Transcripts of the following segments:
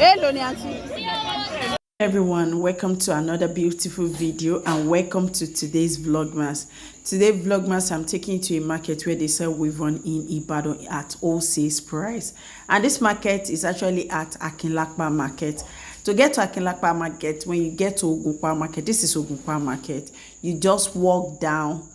Hello, Nancy. Everyone, welcome to another beautiful video and welcome to today's Vlogmas. Today Vlogmas, I'm taking you to a market where they sell weave-on in Ibadan at wholesale price. And this market is actually at Akinlapa Market. To get to Akinlapa Market, when you get to Ogunpa Market, this is Ogunpa Market, you just walk down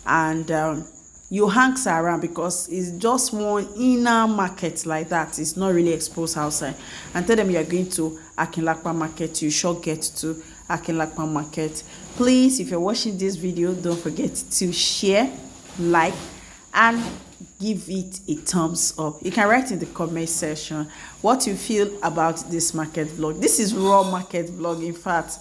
and you hang around because it's just one inner market like that. It's not really exposed outside. And tell them you are going to Akinlapa Market, you sure get to Akinlapa Market. Please, if you're watching this video, don't forget to share, like, and give it a thumbs up. You can write in the comment section what you feel about this market vlog. This is raw market vlog. In fact,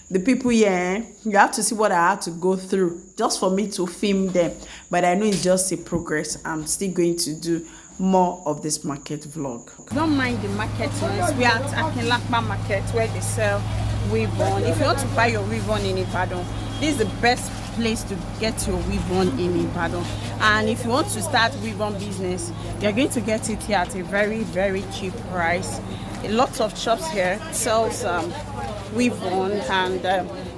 the people here, you have to see what I had to go through just for me to film them. But I know it's just a progress. I'm still going to do more of this market vlog. Don't mind the market noise. We are at Akinlapa Market where they sell weave-on. If you want to buy your weave-on in Ibadan, this is the best place to get your weave-on in Ibadan. And if you want to start weave-on business, you're going to get it here at a very, very cheap price. A lot of shops here sells weave-on, and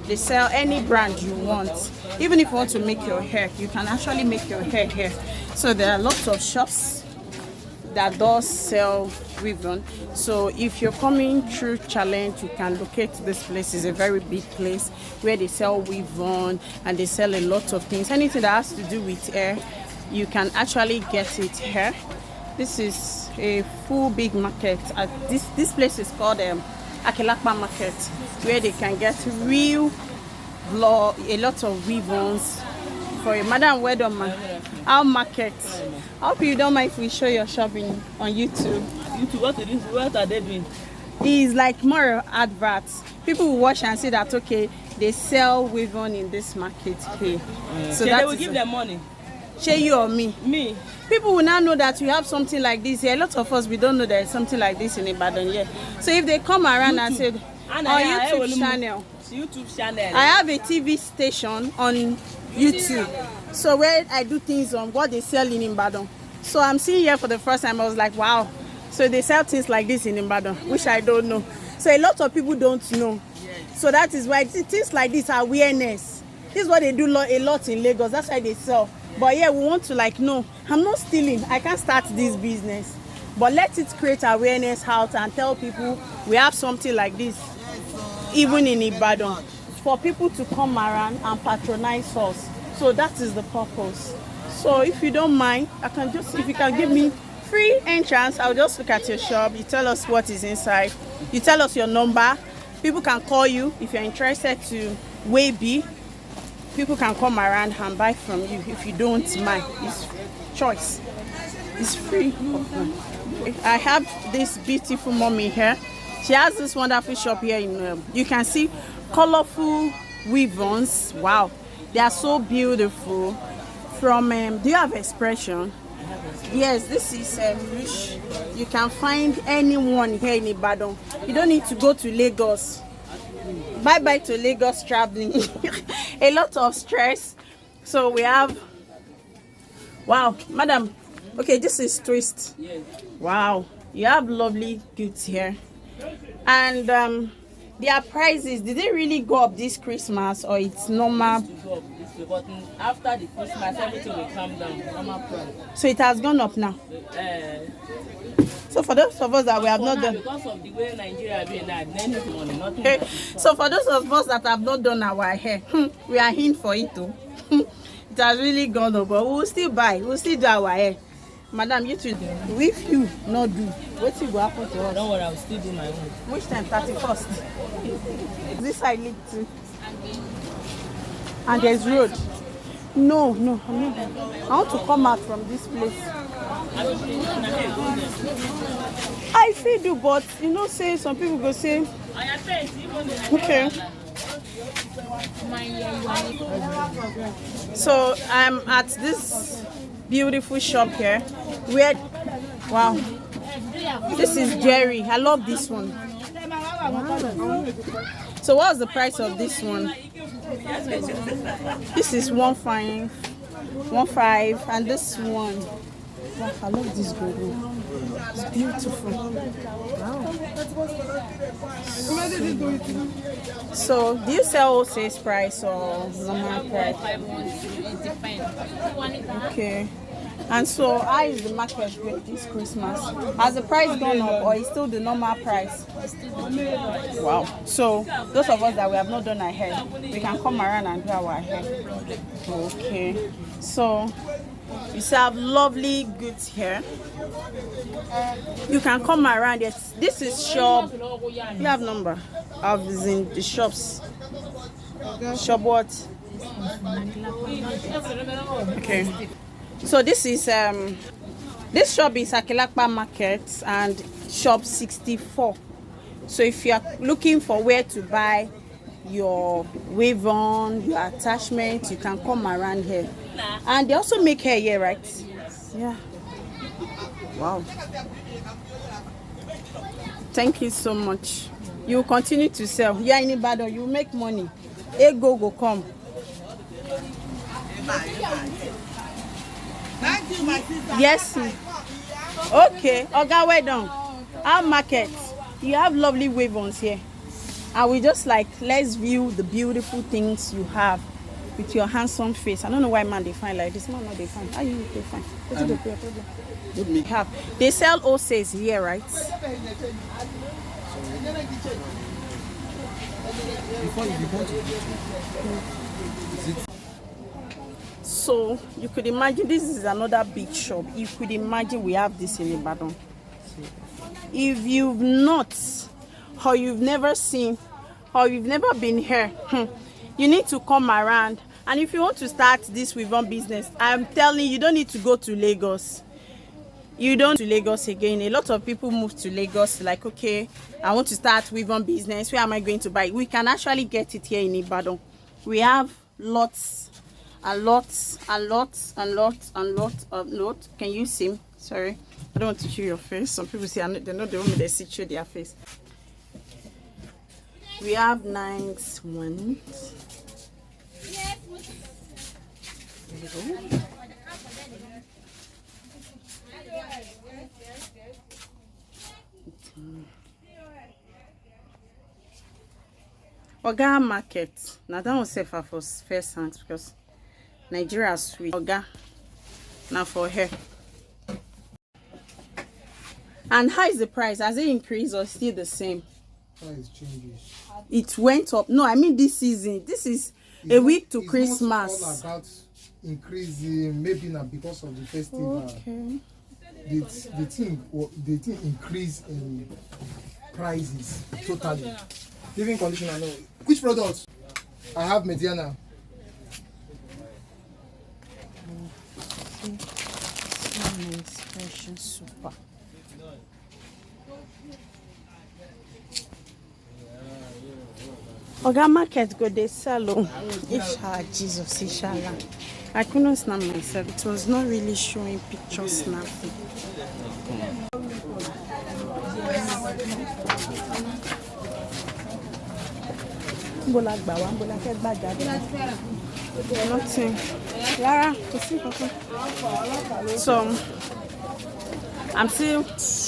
they sell any brand you want. Even if you want to make your hair, you can actually make your hair here. So there are lots of shops that does sell weave-on. So if you're coming through Challenge, you can locate this place. It's a very big place where they sell weave-on and they sell a lot of things. Anything that has to do with hair, you can actually get it here. This is a full big market. This place is called Akinlapa Market, where they can get a lot of weave-ons for a madam. Well done, man. Our market. I hope you don't mind if we show your shopping on YouTube. YouTube, what are they doing? It's like more adverts. People will watch and say that okay, they sell weave-on in this market here. So they will give them money. Share you or me? Me. People will now know that we have something like this here. A lot of us, we don't know there's something like this in Ibadan yet. So if they come around YouTube and say, on YouTube channel, I have a TV station on YouTube. So where I do things on what they sell in Ibadan. So I'm seeing here for the first time. I was like, wow. So they sell things like this in Ibadan, which I don't know. So a lot of people don't know. So that is why things like this are awareness. This is what they do a lot in Lagos. That's why they sell. But yeah, we want to like, no, I'm not stealing. I can't start this business. But let it create awareness out and tell people we have something like this, even in Ibadan, for people to come around and patronize us. So that is the purpose. So if you don't mind, if you can give me free entrance, I'll just look at your shop. You tell us what is inside. You tell us your number. People can call you if you're interested to weigh B. People can come around and buy from you if you don't mind. It's choice. It's free. I have this beautiful mommy here. She has this wonderful shop here in you can see colorful weave-ons. Wow, they are so beautiful. From do you have expression? Yes, this is which you can find anyone here in Ibadan. You don't need to go to Lagos. Bye bye to Lagos traveling. A lot of stress. So we have, wow, madam, okay, this is twist. Wow, you have lovely goods here. And their prices, did they really go up this Christmas or it's normal? But after the Christmas, everything will come down. Normal price. So it has gone up now. So for those of us that we have not done, because of the way Nigeria is now, nothing. Okay. So for those of us that have not done our hair, we are in for it too. It has really gone up, but we will still buy. We will still do our hair. Madam, you too. If you not do, what will happen to us? Don't worry, I will still do my own. Which time? 31st. This I need to. And there's road. No, I'm not. I want to come out from this place. I feel do, but you know, say some people go say, okay. So I'm at this beautiful shop here where, wow, this is Jerry. I love this one. So what's the price of this one? This is 1.5, and this one, wow, I love this gold. It's beautiful. Wow. So, do you sell wholesale price or normal price? It depends. Okay. And so, how is the market with this Christmas? Has the price gone up or is still the normal price? Wow. So, those of us that we have not done our hair, we can come around and do our hair. Okay. So, you still have lovely, good hair. You can come around. Yes. This is shop. You have number of in the shops. Shop what? Okay. So this is this shop is Akilakpa Market and shop 64. So if you are looking for where to buy your wave on, your attachment, you can come around here. And they also make hair here, right? Yeah. Wow. Thank you so much. You will continue to sell. You are in Ibadan, you will make money. Ego go come. Thank you, my sister. Yes. Okay. Oga, well done. Our market. You have lovely wave-ons here. And we just like, let's view the beautiful things you have with your handsome face. I don't know why man they find like this. Man, no, they find. How you they find? What's the problem? They have. They sell wholesales here, right? So you could imagine this is another big shop. You could imagine we have this in Ibadan. If you've not, or you've never seen, or you've never been here, you need to come around. And if you want to start this weave-on business, I'm telling you, you don't need to go to Lagos. You don't to Lagos again. A lot of people move to Lagos like, okay, I want to start weave-on business. Where am I going to buy? We can actually get it here in Ibadan. We have lots and lots and lots and lots and lots and lots. Can you see? Sorry, I don't want to show your face. Some people say they're not the one they see show their face. We have nice ones. Oga market. Now that was safer for first hands because Nigeria is sweet. Oga. Now for hair. And how is the price? Has it increased or still the same? Price changes. It went up. No, I mean this season. This is a week to Christmas. Not all about increasing, maybe not because of the festival. Okay. The thing increase in prices totally. Living conditioner, no. Which products? I have Mediana. Super. Oga market go they sell. Inshallah, Jesus, inshallah. I couldn't snap myself. It was not really showing picture snapping. Nothing. Lara, so I'm still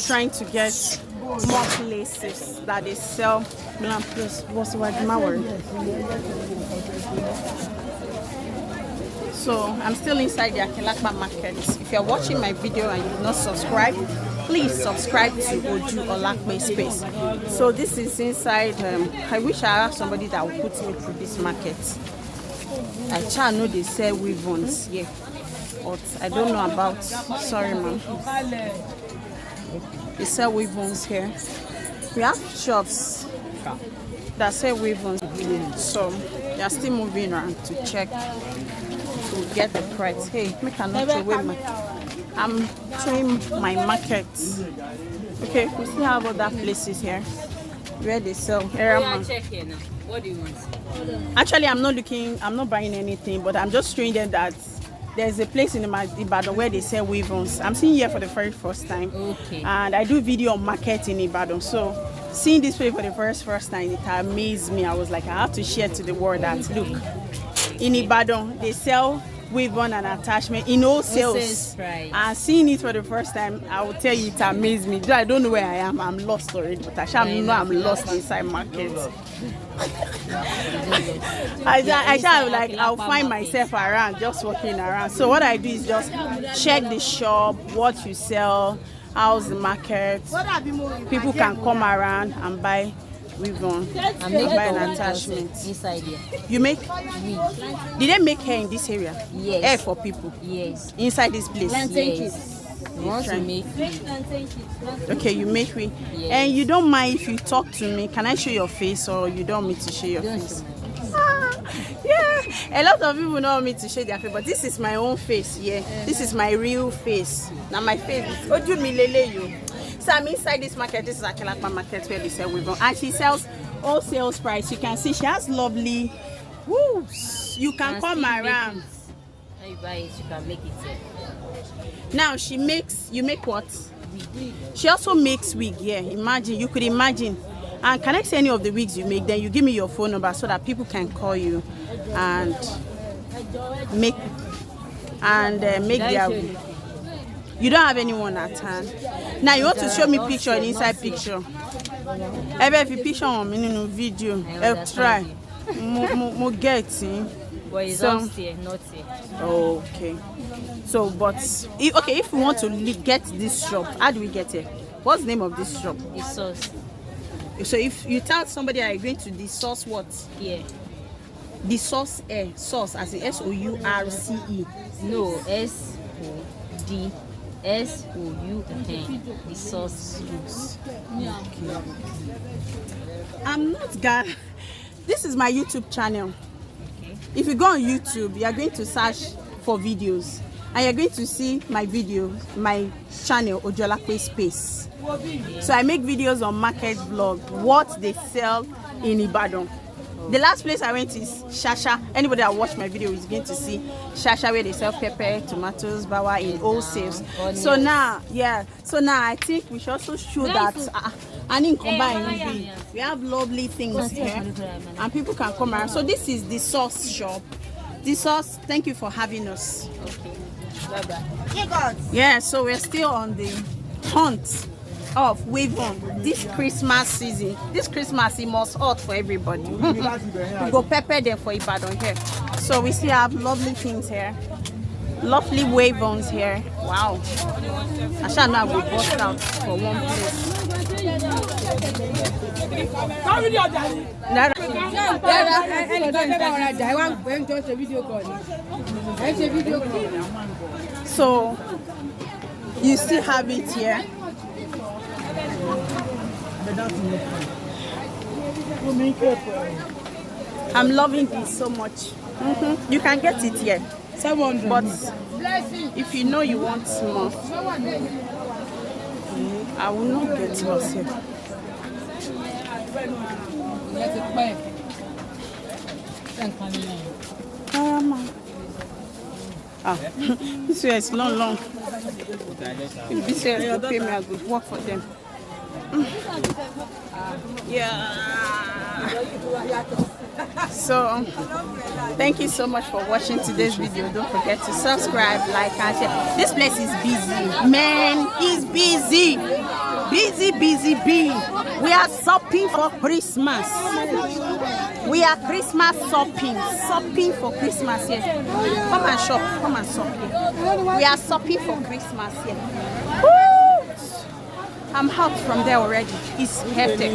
trying to get more places that they sell blank plus what's what my word. So I'm still inside the Akilakpa market. If you're watching my video and you've not subscribed, please subscribe to Oju Olakpe space. So this is inside. I wish I had somebody that would put me through this market. I try know they sell weave-ons here, but I don't know about. Sorry, ma'am. They sell weave-ons here. We have shops that sell weave-ons, so they are still moving around to check to get the price. Hey, make another away my. I'm showing my market. Okay, we still have other places here where they sell. Check here now. What do you want? Actually, I'm not buying anything, but I'm just showing them that there's a place in Ibadan where they sell weave-ons. I'm seeing here for the very first time. Okay. And I do video on market in Ibadan. So seeing this place for the first time, it amazed me. I was like, I have to share to the world that look, in Ibadan they sell weave on an attachment in wholesale price. and seeing it for the first time. I will tell you, it amazed me. Though I don't know where I am. I'm lost already, but I shall know I'm lost inside market. I shall like I'll find myself around, just walking around. So what I do is just check the shop, what you sell, how's the market. People can come around and buy weave on and buy an attachment. Inside here. You make? Did they make hair in this area? Yes. Hair for people? Yes. Inside this place? Yes. You want to make Okay, you make me. Yes. And you don't mind if you talk to me? Can I show your face, or you don't want me to show your face? Yeah, a lot of people don't want me to show their face, but this is my own face. Yeah, this is my real face. Now my face. Oh, do me lele you. So I'm inside this market. This is Akelakpa market where they sell weave on, and she sells wholesale price. You can see she has lovely. Woo! You can come around. When you buy it, you can make it here. Now she makes. You make what? She also makes wig. Yeah, imagine. You could imagine. And can I see any of the wigs you make? Then you give me your phone number so that people can call you and make their wig. You don't have anyone at hand. Now you want to show me picture and inside picture. If you picture on me in video, I'll try. Mo get it. But it's So- upstairs, not here. Okay. So, but if we want to get this shop, how do we get it? What's the name of this shop? The sauce. So if you tell somebody I'm going to the source what? Yeah. The source source as in SOURCE. No, SODSOUN. The sauce. I'm not Ghana. This is my YouTube channel. Okay. If you go on YouTube, you are going to search for videos, and you're going to see my video, my channel Ojolakwe Space. So I make videos on market vlog, what they sell in Ibadan. The last place I went is Shasha. Anybody that watched my video is going to see Shasha, where they sell pepper, tomatoes, bawa in wholesales. So now, I think we should also show that and in combine we have lovely things here, and people can come around. So this is the sauce shop. The sauce. Thank you for having us. Okay. Bye-bye. Yeah, so we're still on the hunt of weave on this Christmas season. This Christmas it must hot for everybody. We go pepper them for Ibadan here. So we still have lovely things here. Lovely wave ons here. Wow. I shall now go bust out for one place. So you still have it here. I'm loving this so much. You can get it here. 700. But if you know you want more, I will not get yours here. This way is long. If this way is to pay me, I will work for them. Yeah. So thank you so much for watching today's video. Don't forget to subscribe, like, and share. This place is busy, man. It's busy. Busy. We are shopping for Christmas. We are Christmas shopping for Christmas here. Come and shop here. We are shopping for Christmas here. Woo! I'm out from there already. It's hectic.